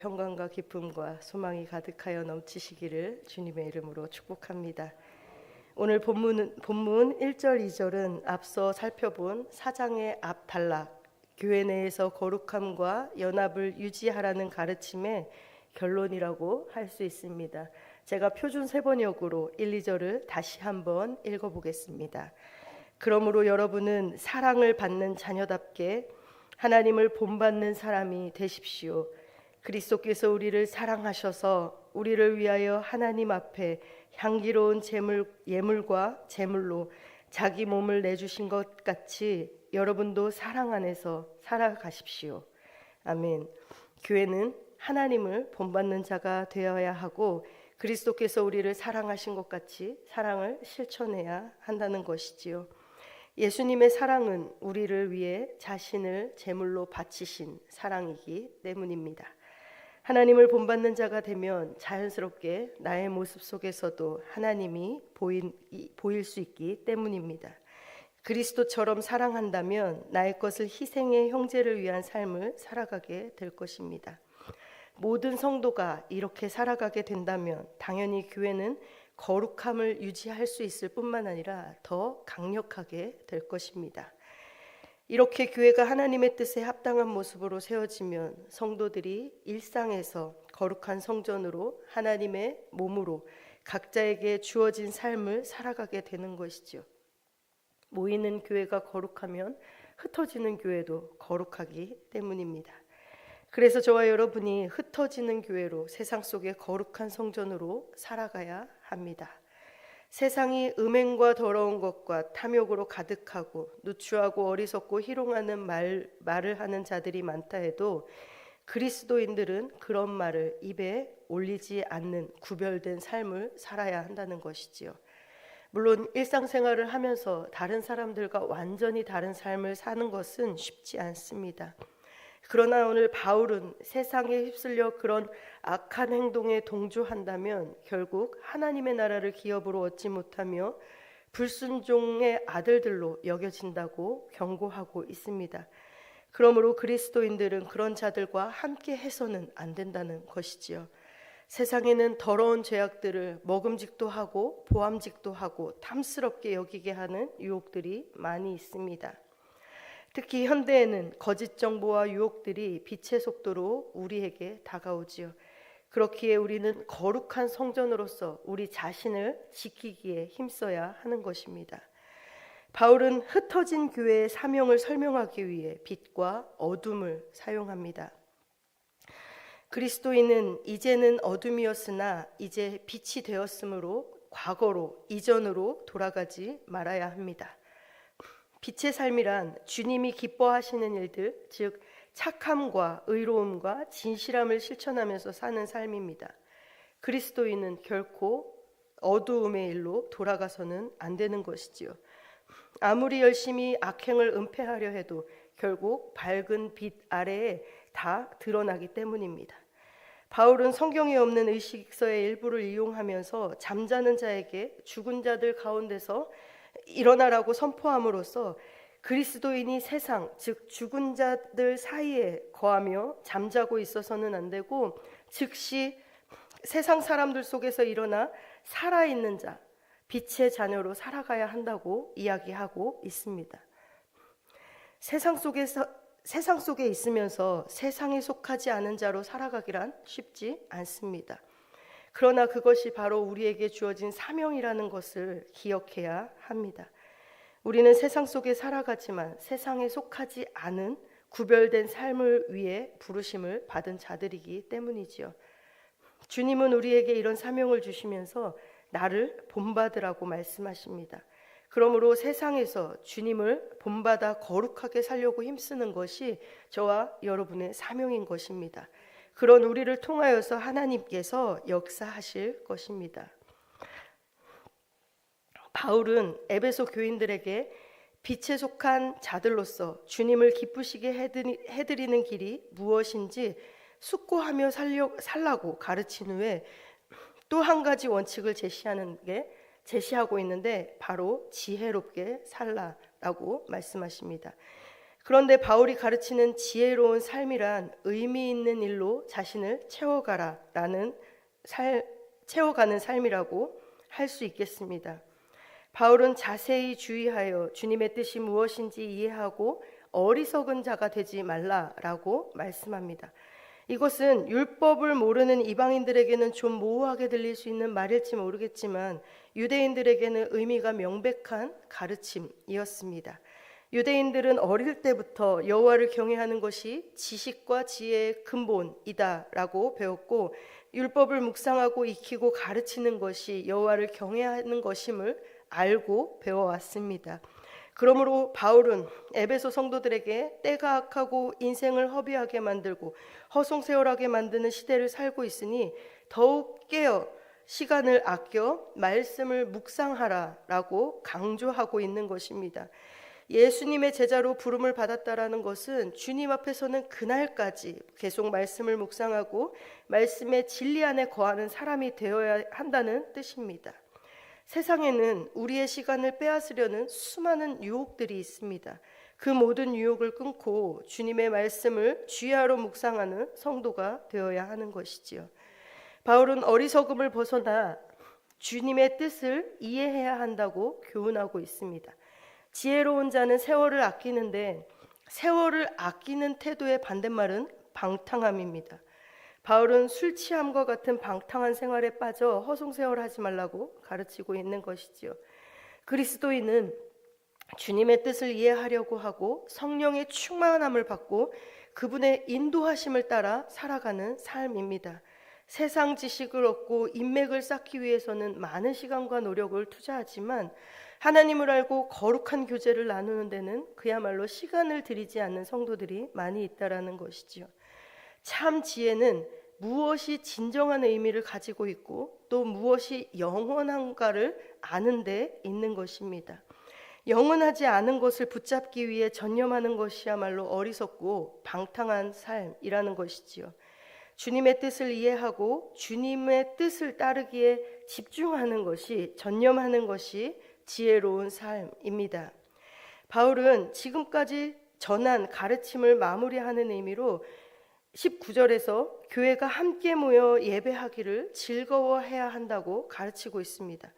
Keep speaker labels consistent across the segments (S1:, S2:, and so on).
S1: 평강과 기쁨과 소망이 가득하여 넘치시기를 주님의 이름으로 축복합니다. 오늘 본문 1절 2절은 앞서 살펴본 사장의 앞 단락, 교회 내에서 거룩함과 연합을 유지하라는 가르침의 결론이라고 할 수 있습니다. 제가 표준 세번역으로 1, 2절을 다시 한번 읽어보겠습니다. 그러므로 여러분은 사랑을 받는 자녀답게 하나님을 본받는 사람이 되십시오. 그리스도께서 우리를 사랑하셔서 우리를 위하여 하나님 앞에 향기로운 예물과 제물로 자기 몸을 내주신 것 같이 여러분도 사랑 안에서 살아가십시오. 아멘. 교회는 하나님을 본받는 자가 되어야 하고 그리스도께서 우리를 사랑하신 것 같이 사랑을 실천해야 한다는 것이지요. 예수님의 사랑은 우리를 위해 자신을 제물로 바치신 사랑이기 때문입니다. 하나님을 본받는 자가 되면 자연스럽게 나의 모습 속에서도 하나님이 보일 수 있기 때문입니다. 그리스도처럼 사랑한다면 나의 것을 희생해 형제를 위한 삶을 살아가게 될 것입니다. 모든 성도가 이렇게 살아가게 된다면 당연히 교회는 거룩함을 유지할 수 있을 뿐만 아니라 더 강력하게 될 것입니다. 이렇게 교회가 하나님의 뜻에 합당한 모습으로 세워지면 성도들이 일상에서 거룩한 성전으로 하나님의 몸으로 각자에게 주어진 삶을 살아가게 되는 것이죠. 모이는 교회가 거룩하면 흩어지는 교회도 거룩하기 때문입니다. 그래서 저와 여러분이 흩어지는 교회로 세상 속의 거룩한 성전으로 살아가야 합니다. 세상이 음행과 더러운 것과 탐욕으로 가득하고 누추하고 어리석고 희롱하는 말을 하는 자들이 많다 해도 그리스도인들은 그런 말을 입에 올리지 않는 구별된 삶을 살아야 한다는 것이지요. 물론 일상생활을 하면서 다른 사람들과 완전히 다른 삶을 사는 것은 쉽지 않습니다. 그러나 오늘 바울은 세상에 휩쓸려 그런 악한 행동에 동조한다면 결국 하나님의 나라를 기업으로 얻지 못하며 불순종의 아들들로 여겨진다고 경고하고 있습니다. 그러므로 그리스도인들은 그런 자들과 함께 해서는 안 된다는 것이지요. 세상에는 더러운 죄악들을 먹음직도 하고 보암직도 하고 탐스럽게 여기게 하는 유혹들이 많이 있습니다. 특히 현대에는 거짓 정보와 유혹들이 빛의 속도로 우리에게 다가오지요. 그렇기에 우리는 거룩한 성전으로서 우리 자신을 지키기에 힘써야 하는 것입니다. 바울은 흩어진 교회의 사명을 설명하기 위해 빛과 어둠을 사용합니다. 그리스도인은 이제는 어둠이었으나 이제 빛이 되었으므로 과거로 이전으로 돌아가지 말아야 합니다. 빛의 삶이란 주님이 기뻐하시는 일들, 즉 착함과 의로움과 진실함을 실천하면서 사는 삶입니다. 그리스도인은 결코 어두움의 일로 돌아가서는 안 되는 것이지요. 아무리 열심히 악행을 은폐하려 해도 결국 밝은 빛 아래에 다 드러나기 때문입니다. 바울은 성경에 없는 의식서의 일부를 이용하면서 잠자는 자에게 죽은 자들 가운데서 일어나라고 선포함으로써 그리스도인이 세상, 즉 죽은 자들 사이에 거하며 잠자고 있어서는 안 되고 즉시 세상 사람들 속에서 일어나 살아있는 자, 빛의 자녀로 살아가야 한다고 이야기하고 있습니다. 세상 속에 있으면서 세상에 속하지 않은 자로 살아가기란 쉽지 않습니다. 그러나 그것이 바로 우리에게 주어진 사명이라는 것을 기억해야 합니다. 우리는 세상 속에 살아가지만 세상에 속하지 않은 구별된 삶을 위해 부르심을 받은 자들이기 때문이지요. 주님은 우리에게 이런 사명을 주시면서 나를 본받으라고 말씀하십니다. 그러므로 세상에서 주님을 본받아 거룩하게 살려고 힘쓰는 것이 저와 여러분의 사명인 것입니다. 그런 우리를 통하여서 하나님께서 역사하실 것입니다. 바울은 에베소 교인들에게 빛에 속한 자들로서 주님을 기쁘시게 해드리는 길이 무엇인지 숙고하며 살라고 가르친 후에 또 한 가지 원칙을 제시하고 있는데 바로 지혜롭게 살라라고 말씀하십니다. 그런데 바울이 가르치는 지혜로운 삶이란 의미 있는 일로 자신을 채워가는 삶이라고 할 수 있겠습니다. 바울은 자세히 주의하여 주님의 뜻이 무엇인지 이해하고 어리석은 자가 되지 말라라고 말씀합니다. 이것은 율법을 모르는 이방인들에게는 좀 모호하게 들릴 수 있는 말일지 모르겠지만 유대인들에게는 의미가 명백한 가르침이었습니다. 유대인들은 어릴 때부터 여호와를 경외하는 것이 지식과 지혜의 근본이다라고 배웠고 율법을 묵상하고 익히고 가르치는 것이 여호와를 경외하는 것임을 알고 배워왔습니다. 그러므로 바울은 에베소 성도들에게 때가 악하고 인생을 허비하게 만들고 허송세월하게 만드는 시대를 살고 있으니 더욱 깨어 시간을 아껴 말씀을 묵상하라라고 강조하고 있는 것입니다. 예수님의 제자로 부름을 받았다라는 것은 주님 앞에서는 그날까지 계속 말씀을 묵상하고 말씀의 진리 안에 거하는 사람이 되어야 한다는 뜻입니다. 세상에는 우리의 시간을 빼앗으려는 수많은 유혹들이 있습니다. 그 모든 유혹을 끊고 주님의 말씀을 주야로 묵상하는 성도가 되어야 하는 것이지요. 바울은 어리석음을 벗어나 주님의 뜻을 이해해야 한다고 교훈하고 있습니다. 지혜로운 자는 세월을 아끼는데 세월을 아끼는 태도의 반대말은 방탕함입니다. 바울은 술 취함과 같은 방탕한 생활에 빠져 허송세월하지 말라고 가르치고 있는 것이지요. 그리스도인은 주님의 뜻을 이해하려고 하고 성령의 충만함을 받고 그분의 인도하심을 따라 살아가는 삶입니다. 세상 지식을 얻고 인맥을 쌓기 위해서는 많은 시간과 노력을 투자하지만 하나님을 알고 거룩한 교제를 나누는 데는 그야말로 시간을 들이지 않는 성도들이 많이 있다라는 것이지요. 참 지혜는 무엇이 진정한 의미를 가지고 있고 또 무엇이 영원한가를 아는 데 있는 것입니다. 영원하지 않은 것을 붙잡기 위해 전념하는 것이야말로 어리석고 방탕한 삶이라는 것이지요. 주님의 뜻을 이해하고 주님의 뜻을 따르기에 집중하는 것이, 전념하는 것이 지혜로운 삶입니다. 바울은 지금까지 전한 가르침을 마무리하는 의미로 19절에서 교회가 함께 모여 예배하기를 즐거워해야 한다고 가르치고 있습니다.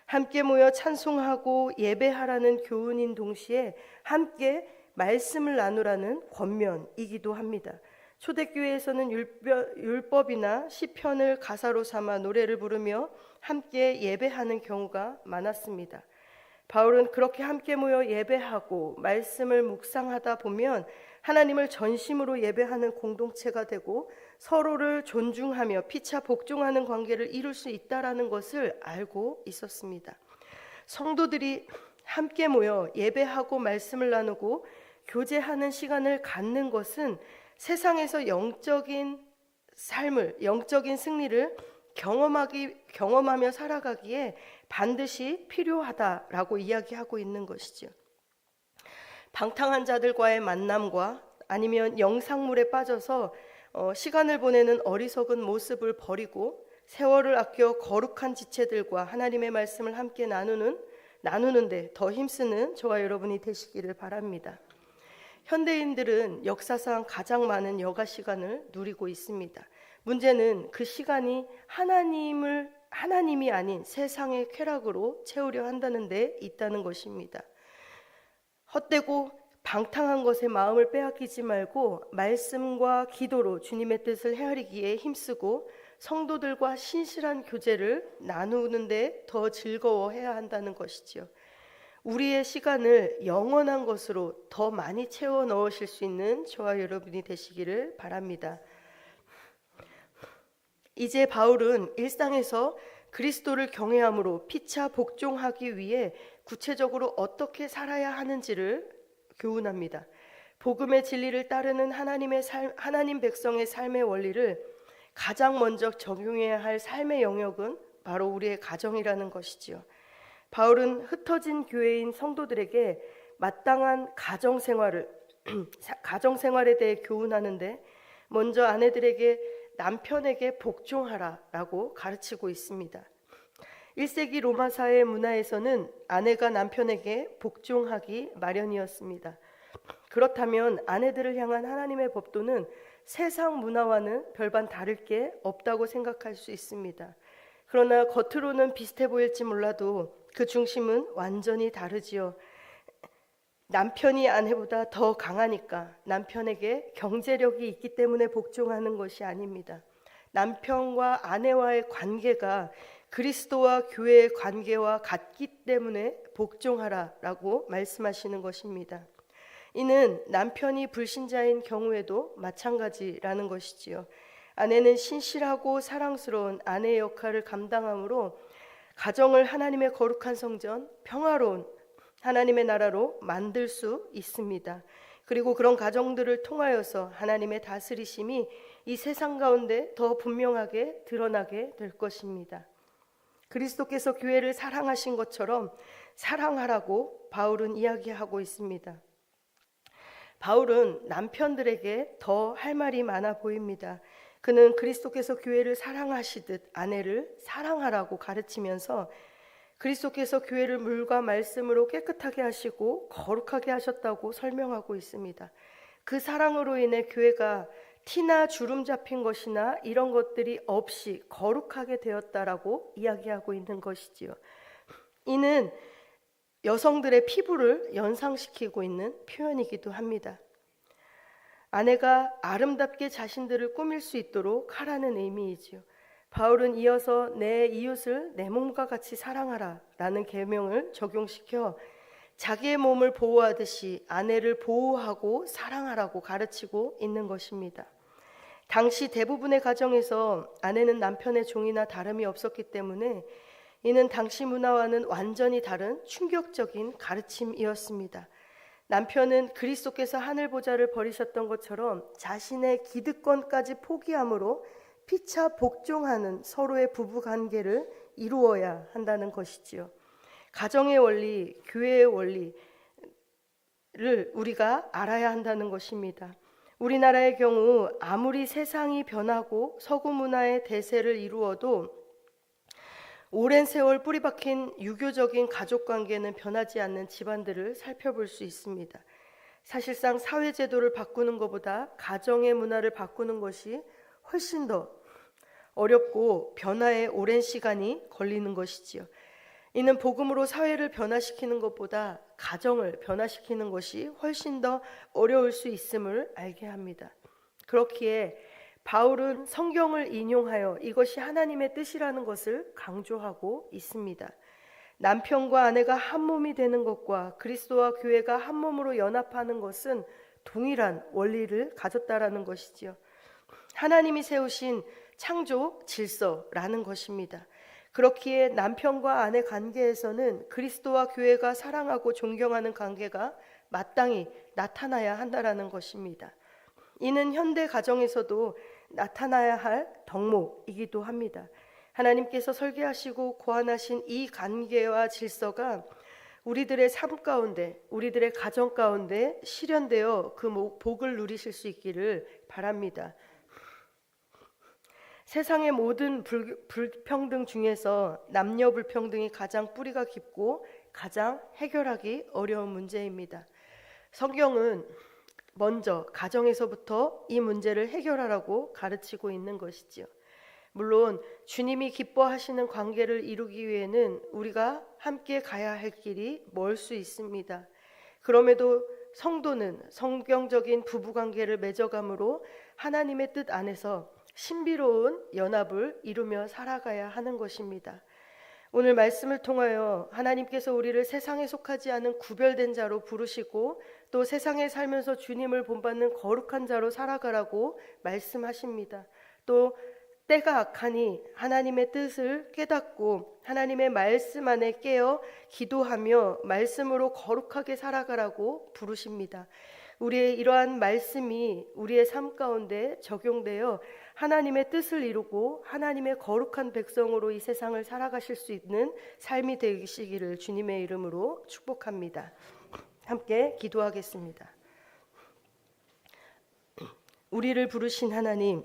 S1: 함께 모여 찬송하고 예배하라는 교훈인 동시에 함께 말씀을 나누라는 권면이기도 합니다. 초대교회에서는 율법이나 시편을 가사로 삼아 노래를 부르며 함께 예배하는 경우가 많았습니다. 바울은 그렇게 함께 모여 예배하고 말씀을 묵상하다 보면 하나님을 전심으로 예배하는 공동체가 되고 서로를 존중하며 피차 복종하는 관계를 이룰 수 있다라는 것을 알고 있었습니다. 성도들이 함께 모여 예배하고 말씀을 나누고 교제하는 시간을 갖는 것은 세상에서 영적인 승리를 경험하며 살아가기에 반드시 필요하다라고 이야기하고 있는 것이죠. 방탕한 자들과의 만남과 아니면 영상물에 빠져서 시간을 보내는 어리석은 모습을 버리고 세월을 아껴 거룩한 지체들과 하나님의 말씀을 함께 나누는데 더 힘쓰는 저와 여러분이 되시기를 바랍니다. 현대인들은 역사상 가장 많은 여가 시간을 누리고 있습니다. 문제는 그 시간이 하나님이 아닌 세상의 쾌락으로 채우려 한다는 데 있다는 것입니다. 헛되고 방탕한 것에 마음을 빼앗기지 말고 말씀과 기도로 주님의 뜻을 헤아리기에 힘쓰고 성도들과 신실한 교제를 나누는데 더 즐거워해야 한다는 것이지요. 우리의 시간을 영원한 것으로 더 많이 채워 넣으실 수 있는 저와 여러분이 되시기를 바랍니다. 이제 바울은 일상에서 그리스도를 경외함으로 피차 복종하기 위해 구체적으로 어떻게 살아야 하는지를 교훈합니다. 복음의 진리를 따르는 하나님 백성의 삶의 원리를 가장 먼저 적용해야 할 삶의 영역은 바로 우리의 가정이라는 것이지요. 바울은 흩어진 교회인 성도들에게 마땅한 가정생활에 대해 교훈하는데 먼저 아내들에게 남편에게 복종하라라고 가르치고 있습니다. 1세기 로마 사회 문화에서는 아내가 남편에게 복종하기 마련이었습니다. 그렇다면 아내들을 향한 하나님의 법도는 세상 문화와는 별반 다를 게 없다고 생각할 수 있습니다. 그러나 겉으로는 비슷해 보일지 몰라도 그 중심은 완전히 다르지요. 남편이 아내보다 더 강하니까 남편에게 경제력이 있기 때문에 복종하는 것이 아닙니다. 남편과 아내와의 관계가 그리스도와 교회의 관계와 같기 때문에 복종하라라고 말씀하시는 것입니다. 이는 남편이 불신자인 경우에도 마찬가지라는 것이지요. 아내는 신실하고 사랑스러운 아내의 역할을 감당함으로 가정을 하나님의 거룩한 성전, 평화로운 하나님의 나라로 만들 수 있습니다. 그리고 그런 가정들을 통하여서 하나님의 다스리심이 이 세상 가운데 더 분명하게 드러나게 될 것입니다. 그리스도께서 교회를 사랑하신 것처럼 사랑하라고 바울은 이야기하고 있습니다. 바울은 남편들에게 더 할 말이 많아 보입니다. 그는 그리스도께서 교회를 사랑하시듯 아내를 사랑하라고 가르치면서 그리스도께서 교회를 물과 말씀으로 깨끗하게 하시고 거룩하게 하셨다고 설명하고 있습니다. 그 사랑으로 인해 교회가 티나 주름 잡힌 것이나 이런 것들이 없이 거룩하게 되었다라고 이야기하고 있는 것이지요. 이는 여성들의 피부를 연상시키고 있는 표현이기도 합니다. 아내가 아름답게 자신들을 꾸밀 수 있도록 하라는 의미이지요. 바울은 이어서 내 이웃을 내 몸과 같이 사랑하라 라는 계명을 적용시켜 자기의 몸을 보호하듯이 아내를 보호하고 사랑하라고 가르치고 있는 것입니다. 당시 대부분의 가정에서 아내는 남편의 종이나 다름이 없었기 때문에 이는 당시 문화와는 완전히 다른 충격적인 가르침이었습니다. 남편은 그리스도께서 하늘 보좌를 버리셨던 것처럼 자신의 기득권까지 포기함으로 피차 복종하는 서로의 부부 관계를 이루어야 한다는 것이지요. 가정의 원리, 교회의 원리를 우리가 알아야 한다는 것입니다. 우리나라의 경우 아무리 세상이 변하고 서구 문화의 대세를 이루어도 오랜 세월 뿌리박힌 유교적인 가족관계는 변하지 않는 집안들을 살펴볼 수 있습니다. 사실상 사회제도를 바꾸는 것보다 가정의 문화를 바꾸는 것이 훨씬 더 어렵고 변화에 오랜 시간이 걸리는 것이지요. 이는 복음으로 사회를 변화시키는 것보다 가정을 변화시키는 것이 훨씬 더 어려울 수 있음을 알게 합니다. 그렇기에 바울은 성경을 인용하여 이것이 하나님의 뜻이라는 것을 강조하고 있습니다. 남편과 아내가 한 몸이 되는 것과 그리스도와 교회가 한 몸으로 연합하는 것은 동일한 원리를 가졌다라는 것이지요. 하나님이 세우신 창조 질서라는 것입니다. 그렇기에 남편과 아내 관계에서는 그리스도와 교회가 사랑하고 존경하는 관계가 마땅히 나타나야 한다라는 것입니다. 이는 현대 가정에서도 나타나야 할 덕목이기도 합니다. 하나님께서 설계하시고 고안하신 이 관계와 질서가 우리들의 삶 가운데, 우리들의 가정 가운데 실현되어 그 복을 누리실 수 있기를 바랍니다. 세상의 모든 불평등 중에서 남녀 불평등이 가장 뿌리가 깊고 가장 해결하기 어려운 문제입니다. 성경은 먼저 가정에서부터 이 문제를 해결하라고 가르치고 있는 것이지요. 물론 주님이 기뻐하시는 관계를 이루기 위해는 우리가 함께 가야 할 길이 멀 수 있습니다. 그럼에도 성도는 성경적인 부부관계를 맺어감으로 하나님의 뜻 안에서 신비로운 연합을 이루며 살아가야 하는 것입니다. 오늘 말씀을 통하여 하나님께서 우리를 세상에 속하지 않은 구별된 자로 부르시고 또 세상에 살면서 주님을 본받는 거룩한 자로 살아가라고 말씀하십니다. 또 때가 악하니 하나님의 뜻을 깨닫고 하나님의 말씀 안에 깨어 기도하며 말씀으로 거룩하게 살아가라고 부르십니다. 우리의 이러한 말씀이 우리의 삶 가운데 적용되어 하나님의 뜻을 이루고 하나님의 거룩한 백성으로 이 세상을 살아가실 수 있는 삶이 되시기를 주님의 이름으로 축복합니다. 함께 기도하겠습니다. 우리를 부르신 하나님,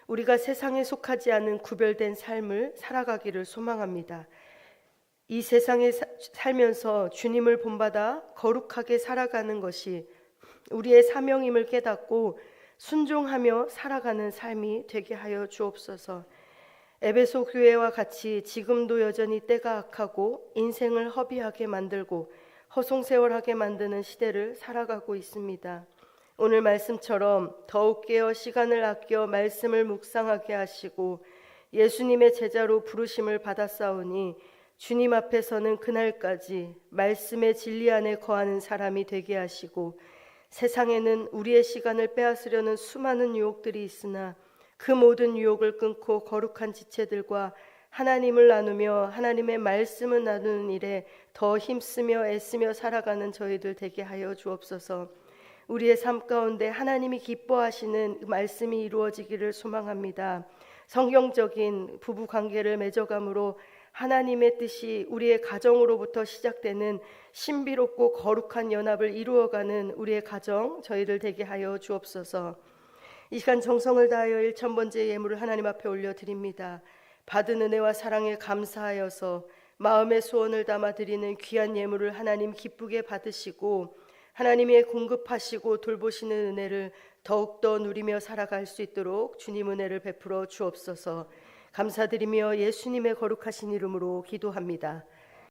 S1: 우리가 세상에 속하지 않은 구별된 삶을 살아가기를 소망합니다. 이 세상에 살면서 주님을 본받아 거룩하게 살아가는 것이 우리의 사명임을 깨닫고 순종하며 살아가는 삶이 되게 하여 주옵소서. 에베소 교회와 같이 지금도 여전히 때가 악하고 인생을 허비하게 만들고 허송세월하게 만드는 시대를 살아가고 있습니다. 오늘 말씀처럼 더욱 깨어 시간을 아껴 말씀을 묵상하게 하시고 예수님의 제자로 부르심을 받았사오니 주님 앞에서는 그날까지 말씀의 진리 안에 거하는 사람이 되게 하시고 세상에는 우리의 시간을 빼앗으려는 수많은 유혹들이 있으나 그 모든 유혹을 끊고 거룩한 지체들과 하나님을 나누며 하나님의 말씀을 나누는 일에 더 힘쓰며 애쓰며 살아가는 저희들 되게 하여 주옵소서. 우리의 삶 가운데 하나님이 기뻐하시는 말씀이 이루어지기를 소망합니다. 성경적인 부부 관계를 맺어감으로 하나님의 뜻이 우리의 가정으로부터 시작되는 신비롭고 거룩한 연합을 이루어가는 우리의 가정 저희들 되게 하여 주옵소서. 이 시간 정성을 다하여 1000번째 예물을 하나님 앞에 올려드립니다. 받은 은혜와 사랑에 감사하여서 마음의 소원을 담아 드리는 귀한 예물을 하나님 기쁘게 받으시고 하나님의 공급하시고 돌보시는 은혜를 더욱더 누리며 살아갈 수 있도록 주님 은혜를 베풀어 주옵소서. 감사드리며 예수님의 거룩하신 이름으로 기도합니다.